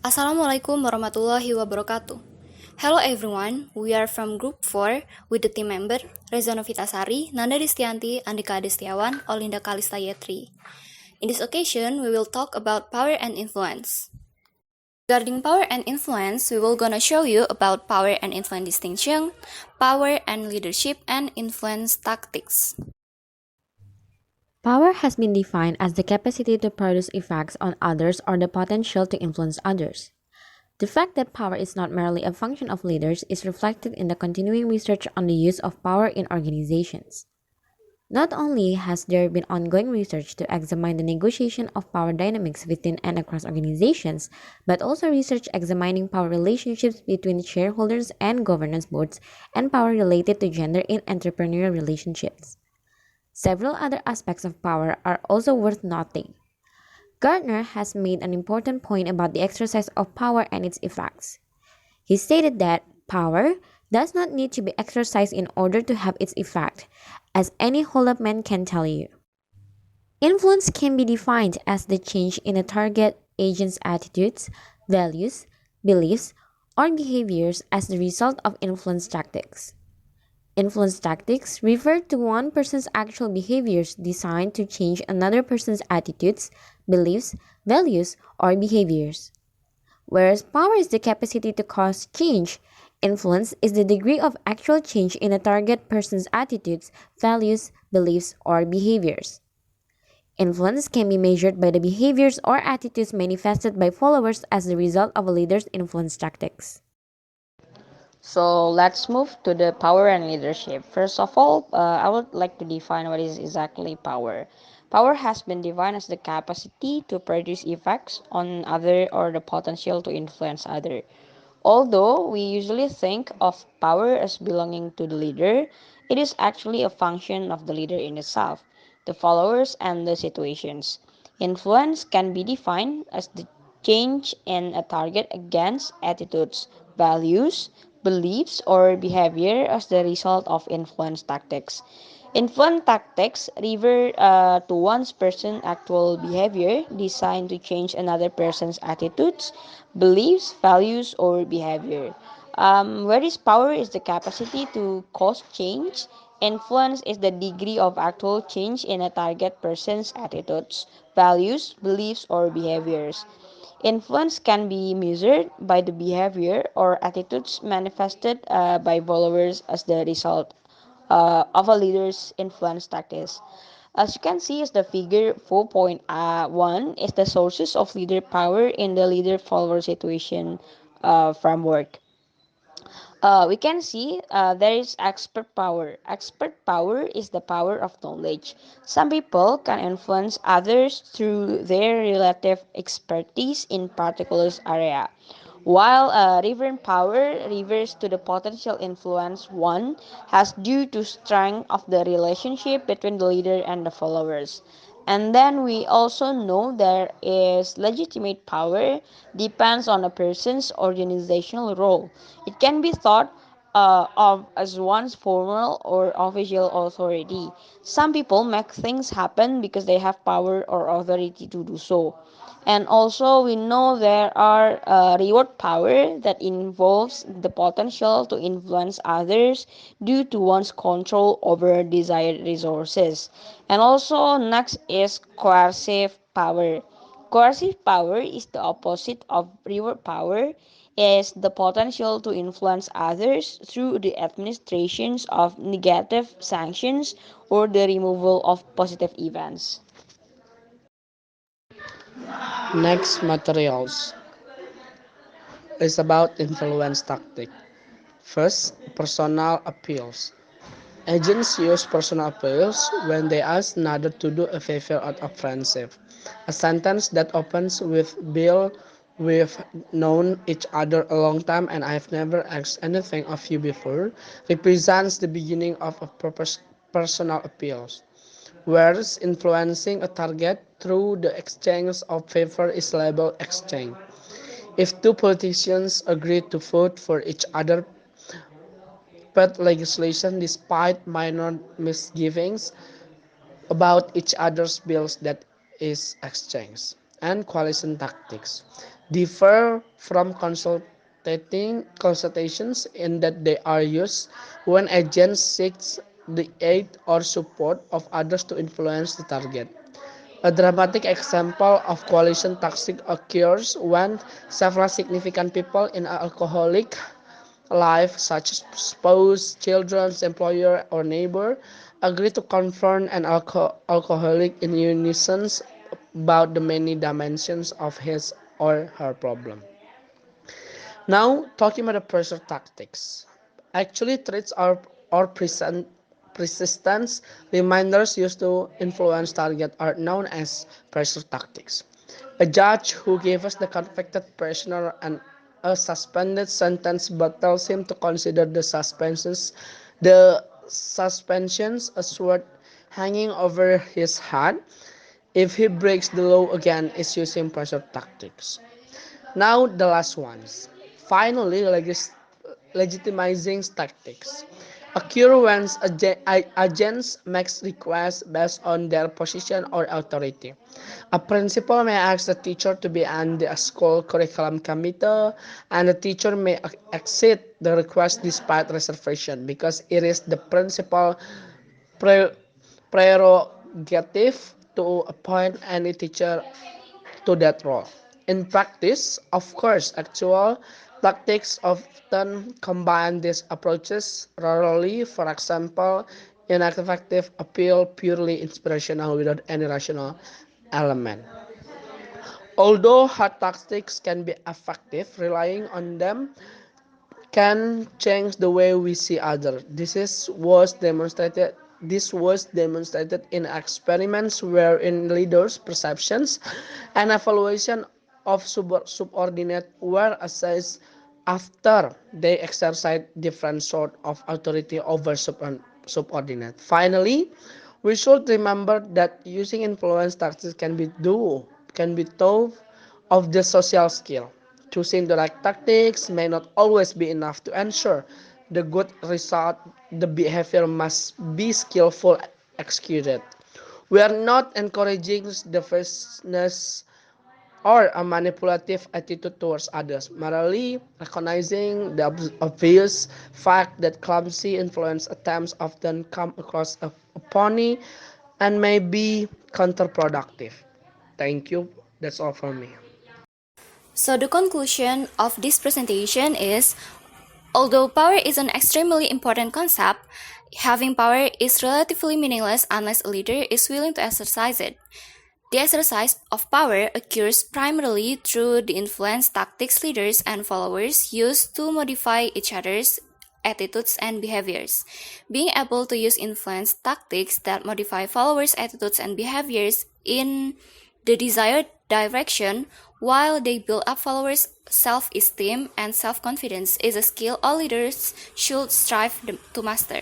Assalamualaikum warahmatullahi wabarakatuh. Hello everyone, we are from Group 4 with the team member Reza Novitasari, Nanda Distianti, Andika Adistiawan, Olinda Kalista Yetri. In this occasion, we will talk about power and influence. Regarding power and influence, we will gonna show you about power and influence distinction, power and leadership, and influence tactics. Power has been defined as the capacity to produce effects on others or the potential to influence others. The fact that power is not merely a function of leaders is reflected in the continuing research on the use of power in organizations. Not only has there been ongoing research to examine the negotiation of power dynamics within and across organizations, but also research examining power relationships between shareholders and governance boards and power related to gender in entrepreneurial relationships. Several other aspects of power are also worth noting. Gardner has made an important point about the exercise of power and its effects. He stated that power does not need to be exercised in order to have its effect, as any hold-up man can tell you. Influence can be defined as the change in a target agent's attitudes, values, beliefs, or behaviors as the result of influence tactics. Influence tactics refer to one person's actual behaviors designed to change another person's attitudes, beliefs, values, or behaviors. Whereas power is the capacity to cause change, influence is the degree of actual change in a target person's attitudes, values, beliefs, or behaviors. Influence can be measured by the behaviors or attitudes manifested by followers as the result of a leader's influence tactics. So let's move to the power and leadership. First of all, I would like to define what is exactly power. Power has been defined as the capacity to produce effects on other or the potential to influence other. Although we usually think of power as belonging to the leader, it is actually a function of the leader in itself, the followers, and the situations. Influence can be defined as the change in a target against attitudes, values, beliefs, or behavior as the result of influence tactics. Influence tactics refer to one's person actual behavior designed to change another person's attitudes, beliefs, values, or behavior. Whereas power is the capacity to cause change, influence is the degree of actual change in a target person's attitudes, values, beliefs, or behaviors. Influence can be measured by the behavior or attitudes manifested by followers as the result of a leader's influence tactics. As you can see, is the figure 4.1 is the sources of leader power in the leader-follower situation framework. We can see there is expert power. Expert power is the power of knowledge. Some people can influence others through their relative expertise in particular area. While reverent power refers to the potential influence one has due to strength of the relationship between the leader and the followers. And then we also know there is legitimate power depends on a person's organizational role. It can be thought of as one's formal or official authority. Some people make things happen because they have power or authority to do so. And also, we know there are reward power that involves the potential to influence others due to one's control over desired resources. And also, next is coercive power. Coercive power is the opposite of reward power, is the potential to influence others through the administrations of negative sanctions or the removal of positive events. Next materials is about influence tactic. First, personal appeals. Agents use personal appeals when they ask another to do a favor out of friendship. A sentence that opens with Bill, we've known each other a long time and I've never asked anything of you before represents the beginning of a personal appeals. Whereas influencing a target through the exchange of favor is labeled exchange. If two politicians agree to vote for each other but legislation despite minor misgivings about each other's bills that is exchanged. And coalition tactics. differ from consultations in that they are used when agents seek the aid or support of others to influence the target. A dramatic example of coalition tactics occurs when several significant people in an alcoholic life, such as spouse, children, employer, or neighbor, agree to confront an alcoholic in unison about the many dimensions of his or her problem. Now, talking about the pressure tactics. Actually, traits or persistence reminders used to influence target are known as pressure tactics. A judge who gives us the convicted prisoner a suspended sentence but tells him to consider the suspensions a sword hanging over his head if he breaks the law again is using pressure tactics. Now the last ones. Finally, legitimizing tactics. Occur when agents make requests based on their position or authority. A principal may ask the teacher to be on the school curriculum committee, and the teacher may accept the request despite reservation because it is the principal pre- prerogative to appoint any teacher to that role. In practice, of course, actual tactics often combine these approaches rarely, for example, ineffective appeal purely inspirational without any rational element. Although hard tactics can be effective, relying on them can change the way we see others. This was demonstrated in experiments wherein leaders' perceptions and evaluation of subordinate were assessed after they exercised different sort of authority over subordinate. Finally, we should remember that using influence tactics can be taught of the social skill. Choosing the right tactics may not always be enough to ensure the good result. The behavior must be skillful executed. We are not encouraging defensiveness or a manipulative attitude towards others, merely recognizing the obvious fact that clumsy influence attempts often come across a pony and may be counterproductive. Thank you. That's all from me. So the conclusion of this presentation is, although power is an extremely important concept, having power is relatively meaningless unless a leader is willing to exercise it. The exercise of power occurs primarily through the influence tactics leaders and followers use to modify each other's attitudes and behaviors. Being able to use influence tactics that modify followers' attitudes and behaviors in the desired direction while they build up followers' self-esteem and self-confidence is a skill all leaders should strive to master.